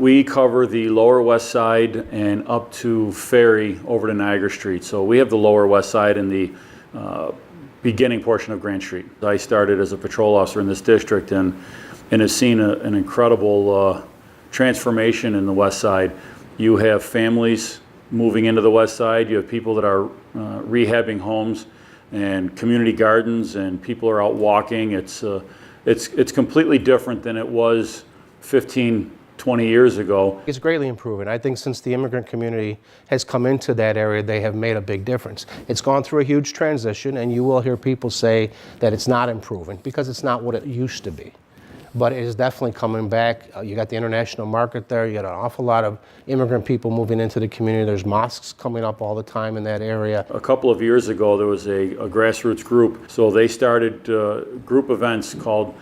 We cover the lower west side and up to Ferry over to Niagara Street. So we have the lower west side and the beginning portion of Grant Street. I started as a patrol officer in this district and have seen an incredible transformation in the west side. You have families moving into the west side. You have people that are rehabbing homes and community gardens, and people are out walking. It's completely different than it was 15, 20 years ago. It's greatly improving. I think since the immigrant community has come into that area, they have made a big difference. It's gone through a huge transition, and you will hear people say that it's not improving because it's not what it used to be. But it is definitely coming back. You got the international market there. You got an awful lot of immigrant people moving into the community. There's mosques coming up all the time in that area. A couple of years ago, there was a grassroots group. So they started group events called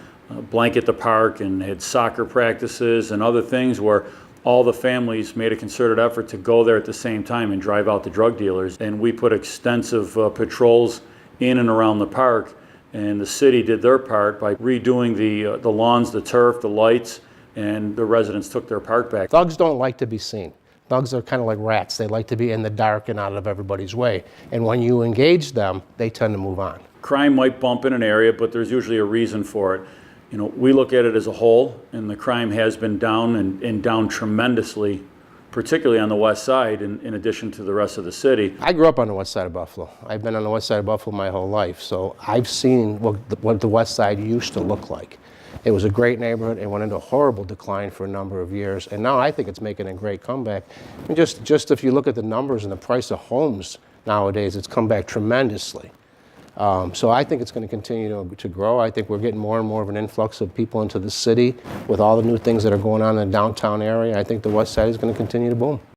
Blanket the Park, and had soccer practices and other things where all the families made a concerted effort to go there at the same time and drive out the drug dealers. And we put extensive patrols in and around the park. And the city did their part by redoing the lawns, the turf, the lights, and the residents took their park back. Thugs don't like to be seen. Thugs are kind of like rats. They like to be in the dark and out of everybody's way. And when you engage them, they tend to move on. Crime might bump in an area, but there's usually a reason for it. You know, we look at it as a whole, and the crime has been down and down tremendously, particularly on the west side, in addition to the rest of the city. I grew up on the west side of Buffalo. I've been on the west side of Buffalo my whole life, so I've seen what the west side used to look like. It was a great neighborhood. It went into a horrible decline for a number of years, and now I think it's making a great comeback. And just if you look at the numbers and the price of homes nowadays, it's come back tremendously. So I think it's going to continue to grow. I think we're getting more and more of an influx of people into the city with all the new things that are going on in the downtown area. I think the west side is going to continue to boom.